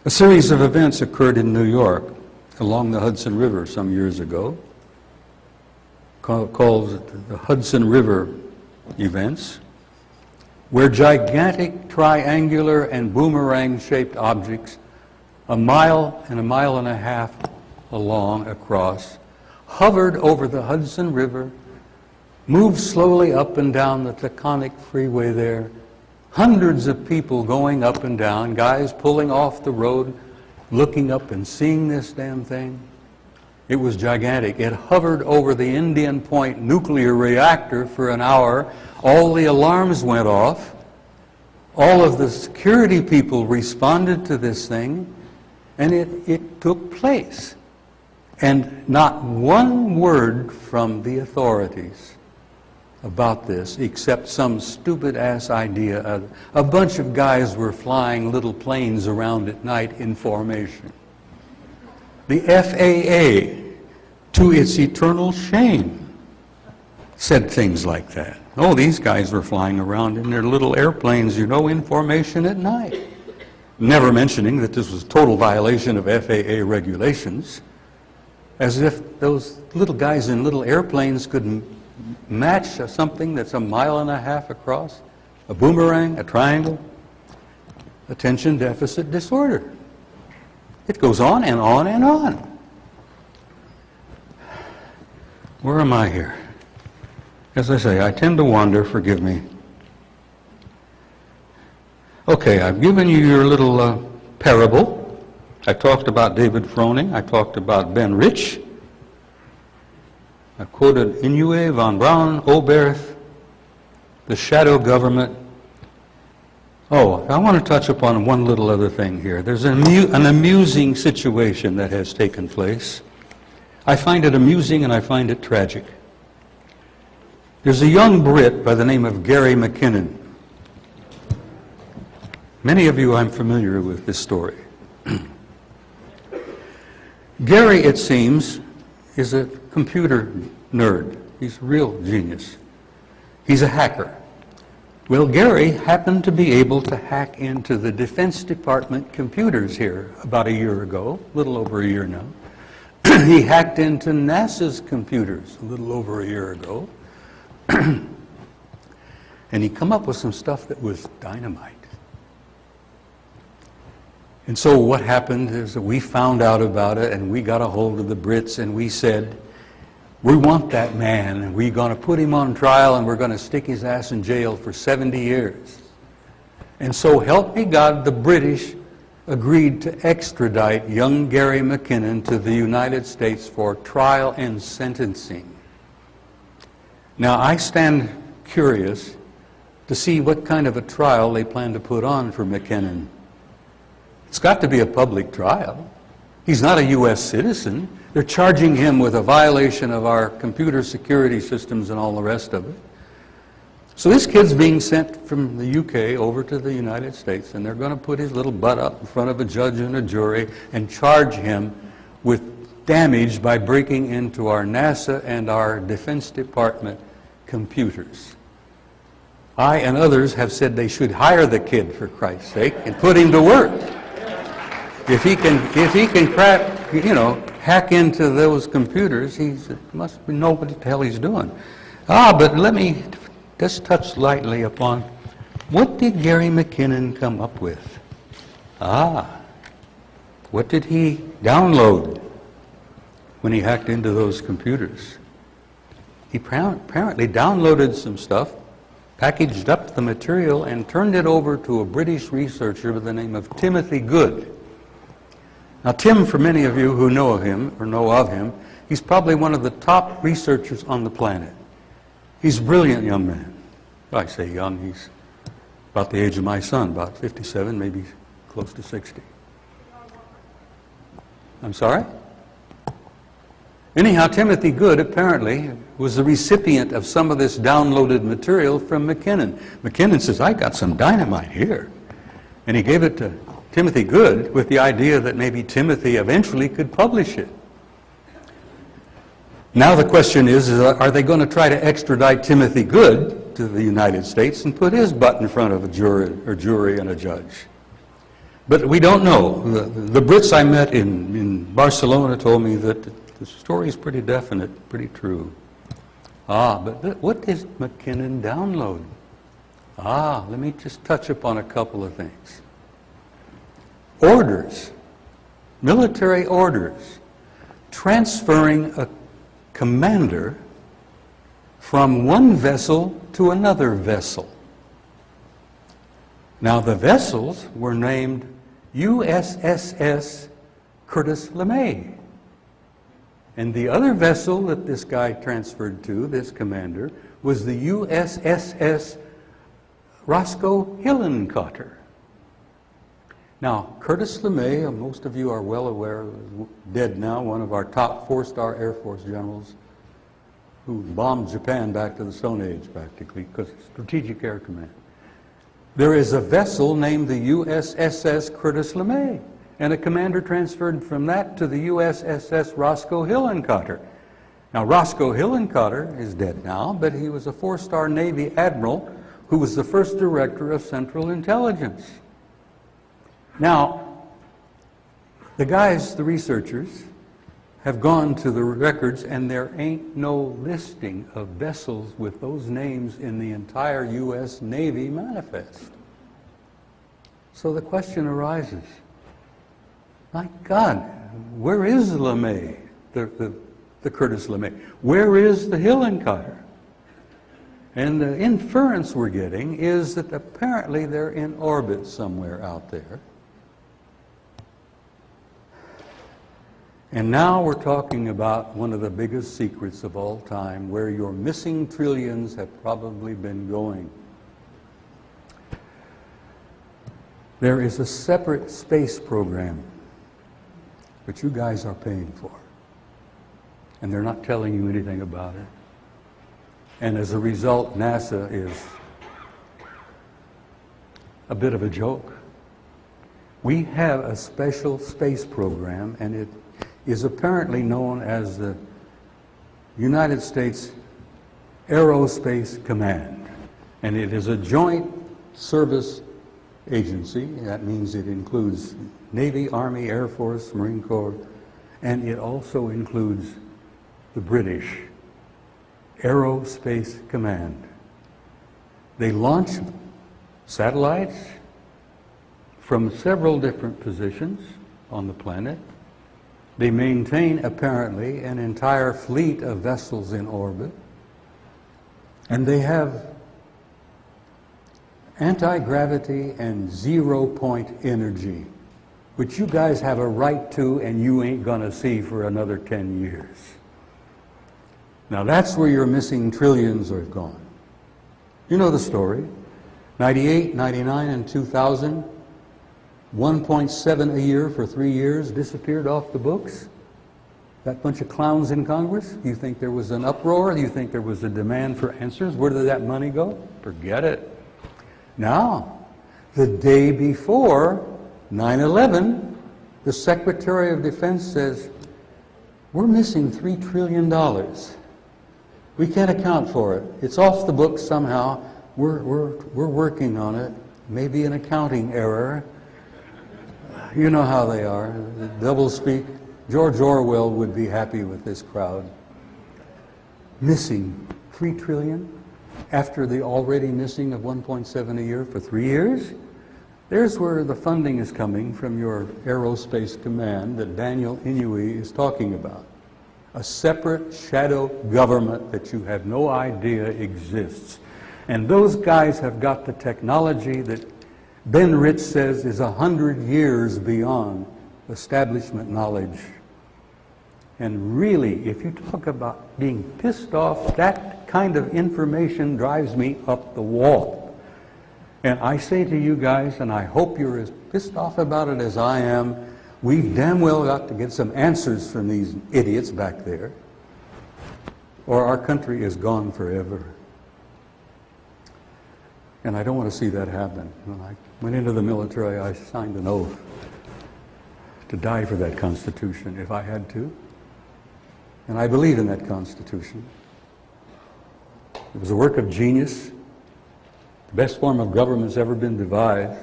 a series of events occurred in New York along the Hudson River some years ago, called the Hudson River events, where gigantic triangular and boomerang-shaped objects a mile and a half along across hovered over the Hudson River, moved slowly up and down the Taconic Freeway there, hundreds of people going up and down, guys pulling off the road, looking up and seeing this damn thing. It was gigantic. It hovered over the Indian Point nuclear reactor for an hour. All the alarms went off. All of the security people responded to this thing, and it took place. And not one word from the authorities about this, except some stupid-ass idea. A bunch of guys were flying little planes around at night in formation. The FAA, to its eternal shame, said things like that. Oh, these guys were flying around in their little airplanes, you know, in formation at night. Never mentioning that this was a total violation of FAA regulations, as if those little guys in little airplanes could match something that's a mile and a half across, a boomerang, a triangle. Attention deficit disorder. It goes on and on and on. Where am I here? As I say, I tend to wander, forgive me. Okay, I've given you your little parable. I talked about David Froning. I talked about Ben Rich. I quoted Inoue, von Braun, Oberth, the shadow government. Oh, I want to touch upon one little other thing here. There's an amusing situation that has taken place. I find it amusing and I find it tragic. There's a young Brit by the name of Gary McKinnon. Many of you, I'm familiar with this story. Gary, it seems, is a computer nerd. He's a real genius. He's a hacker. Well, Gary happened to be able to hack into the Defense Department computers here about a year ago, a little over a year now. He hacked into NASA's computers a little over a year ago. And he come up with some stuff that was dynamite. And so what happened is that we found out about it and we got a hold of the Brits and we said, we want that man and we're going to put him on trial and we're going to stick his ass in jail for 70 years. And so help me God, the British agreed to extradite young Gary McKinnon to the United States for trial and sentencing. Now I stand curious to see what kind of a trial they plan to put on for McKinnon. It's got to be a public trial. He's not a U.S. citizen. They're charging him with a violation of our computer security systems and all the rest of it. So this kid's being sent from the UK over to the United States, and they're going to put his little butt up in front of a judge and a jury and charge him with damage by breaking into our NASA and our Defense Department computers. I and others have said they should hire the kid, for Christ's sake, and put him to work. If he can crack, hack into those computers, he must know what the hell he's doing. But let me just touch lightly upon what did Gary McKinnon come up with? What did he download when he hacked into those computers? He apparently downloaded some stuff packaged up the material and turned it over to a British researcher by the name of Timothy Good. Now, Tim, for many of you who know of him or know of him, he's probably one of the top researchers on the planet. He's a brilliant young man. I say young, he's about the age of my son, about 57, maybe close to 60. I'm sorry? Anyhow, Timothy Good apparently was the recipient of some of this downloaded material from McKinnon. McKinnon says, I got some dynamite here. And he gave it to Timothy Good with the idea that maybe Timothy eventually could publish it. Now the question is are they going to try to extradite Timothy Good to the United States and put his butt in front of a jury and a judge? But we don't know. The Brits I met in Barcelona told me that the story is pretty definite, pretty true. But what is McKinnon download? Let me just touch upon a couple of things. Orders, military orders, transferring a commander from one vessel to another vessel. Now the vessels were named USSS Curtis LeMay. And the other vessel that this guy transferred to, this commander, was the USSS Roscoe Hillenkotter. Now, Curtis LeMay, most of you are well aware, dead now, one of our top 4-star Air Force generals who bombed Japan back to the Stone Age, practically, because of Strategic Air Command. There is a vessel named the USSS Curtis LeMay, and a commander transferred from that to the USSS Roscoe Hillenkotter. Now, Roscoe Hillenkotter is dead now, but he was a 4-star Navy admiral who was the first director of Central Intelligence. Now, the guys, the researchers, have gone to the records, and there ain't no listing of vessels with those names in the entire U.S. Navy manifest. So the question arises, my God, where is LeMay, the Curtis LeMay? Where is the Hillenkotter? And the inference we're getting is that apparently they're in orbit somewhere out there. And now we're talking about one of the biggest secrets of all time, where your missing trillions have probably been going. There is a separate space program, which you guys are paying for. And they're not telling you anything about it. And as a result, NASA is a bit of a joke. We have a special space program, and it is apparently known as the United States Aerospace Command. And it is a joint service agency. That means it includes Navy, Army, Air Force, Marine Corps, and it also includes the British Aerospace Command. They launch satellites from several different positions on the planet. They maintain, apparently, an entire fleet of vessels in orbit. And they have anti-gravity and zero-point energy, which you guys have a right to and you ain't going to see for another 10 years. Now that's where your missing trillions are gone. You know the story. 98, 99, and 2000, 1.7 a year for 3 years disappeared off the books. That bunch of clowns in Congress, you think there was an uproar? You think there was a demand for answers? Where did that money go? Forget it. Now, the day before 9/11, the Secretary of Defense says, we're missing $3 trillion. We can't account for it. It's off the books somehow. We're working on it. Maybe an accounting error. You know how they are. Double speak. George Orwell would be happy with this crowd. Missing $3 trillion after the already missing of 1.7 a year for 3 years? There's where the funding is coming from your aerospace command that Daniel Inouye is talking about. A separate shadow government that you have no idea exists. And those guys have got the technology that Ben Rich says is 100 years beyond establishment knowledge. And really, if you talk about being pissed off, that kind of information drives me up the wall. And I say to you guys, and I hope you're as pissed off about it as I am, we've damn well got to get some answers from these idiots back there, or our country is gone forever. And I don't want to see that happen. When I went into the military, I signed an oath to die for that Constitution if I had to. And I believe in that Constitution. It was a work of genius. The best form of government that's ever been devised.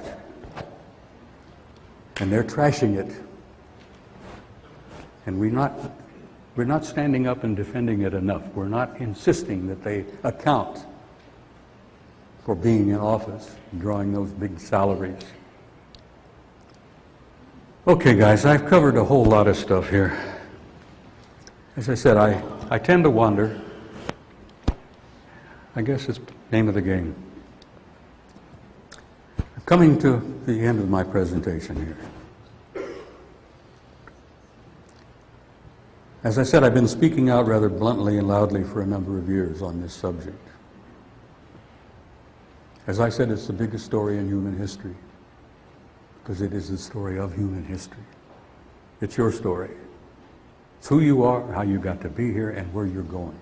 And they're trashing it. And we're not standing up and defending it enough. We're not insisting that they account for being in office and drawing those big salaries. Okay, guys, I've covered a whole lot of stuff here. As I said, I tend to wander. I guess it's the name of the game. I'm coming to the end of my presentation here. As I said, I've been speaking out rather bluntly and loudly for a number of years on this subject. As I said, it's the biggest story in human history, because it is the story of human history. It's your story. It's who you are, how you got to be here, and where you're going.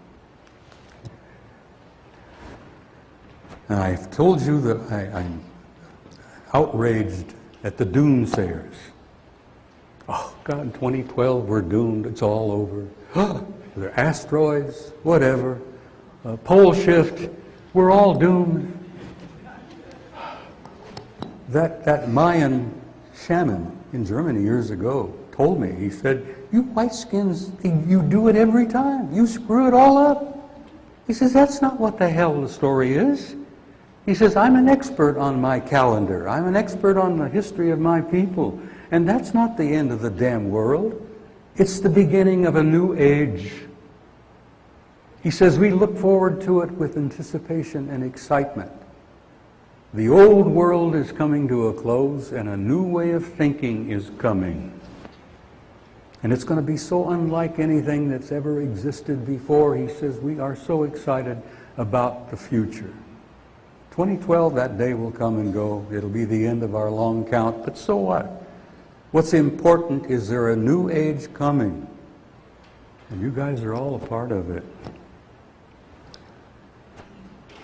And I've told you that I'm outraged at the doomsayers. Oh, God, 2012, we're doomed, it's all over. They're asteroids, whatever. Pole shift, we're all doomed. That Mayan shaman in Germany years ago told me, he said, you white-skins, you do it every time. You screw it all up. He says, that's not what the hell the story is. He says, I'm an expert on my calendar. I'm an expert on the history of my people. And that's not the end of the damn world. It's the beginning of a new age. He says, we look forward to it with anticipation and excitement. The old world is coming to a close, and a new way of thinking is coming. And it's going to be so unlike anything that's ever existed before. He says, we are so excited about the future. 2012, that day will come and go. It'll be the end of our long count, but so what? What's important is there a new age coming. And you guys are all a part of it.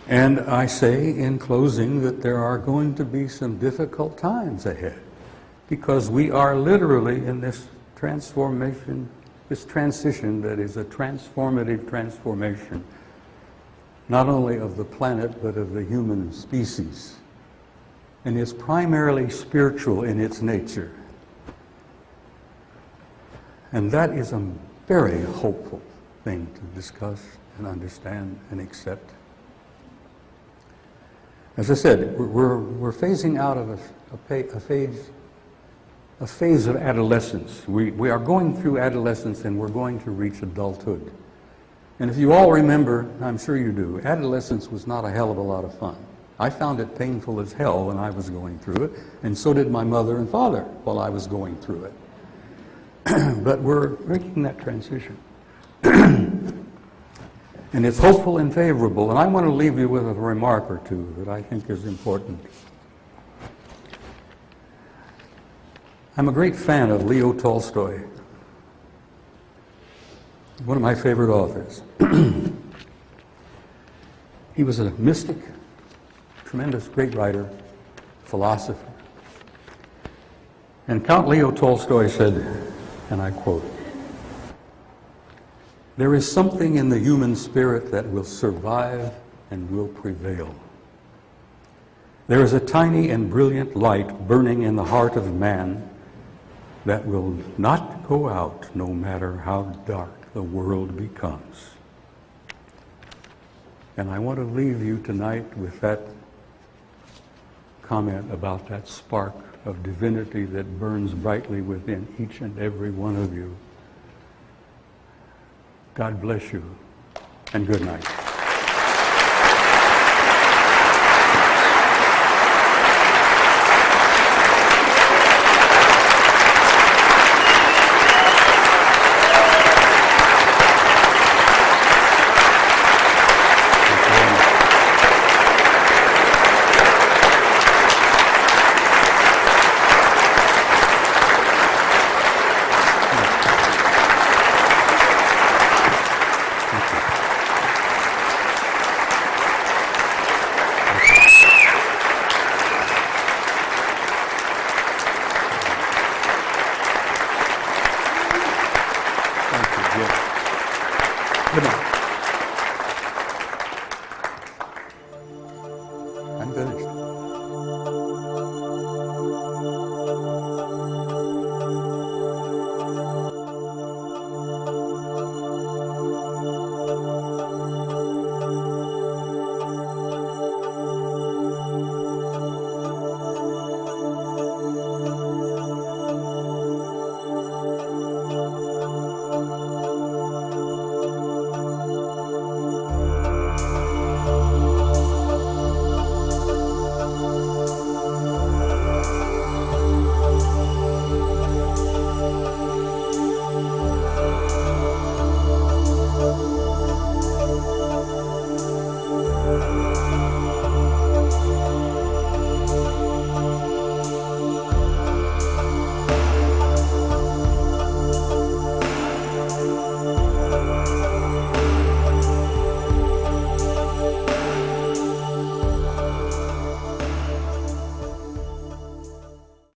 And I say in closing that there are going to be some difficult times ahead, because we are literally in this transformation, this transition that is a transformative transformation, not only of the planet but of the human species. And it's primarily spiritual in its nature. And that is a very hopeful thing to discuss and understand and accept. As I said, we're phasing out of a phase of adolescence. We are going through adolescence, and we're going to reach adulthood. And if you all remember, I'm sure you do, adolescence was not a hell of a lot of fun. I found it painful as hell when I was going through it, and so did my mother and father while I was going through it. But we're making that transition. And it's hopeful and favorable, and I want to leave you with a remark or two that I think is important. I'm a great fan of Leo Tolstoy, one of my favorite authors. He was a mystic, tremendous, great writer, philosopher. And Count Leo Tolstoy said, and I quote, "There is something in the human spirit that will survive and will prevail. There is a tiny and brilliant light burning in the heart of man that will not go out no matter how dark the world becomes." And I want to leave you tonight with that comment about that spark of divinity that burns brightly within each and every one of you. God bless you, and good night.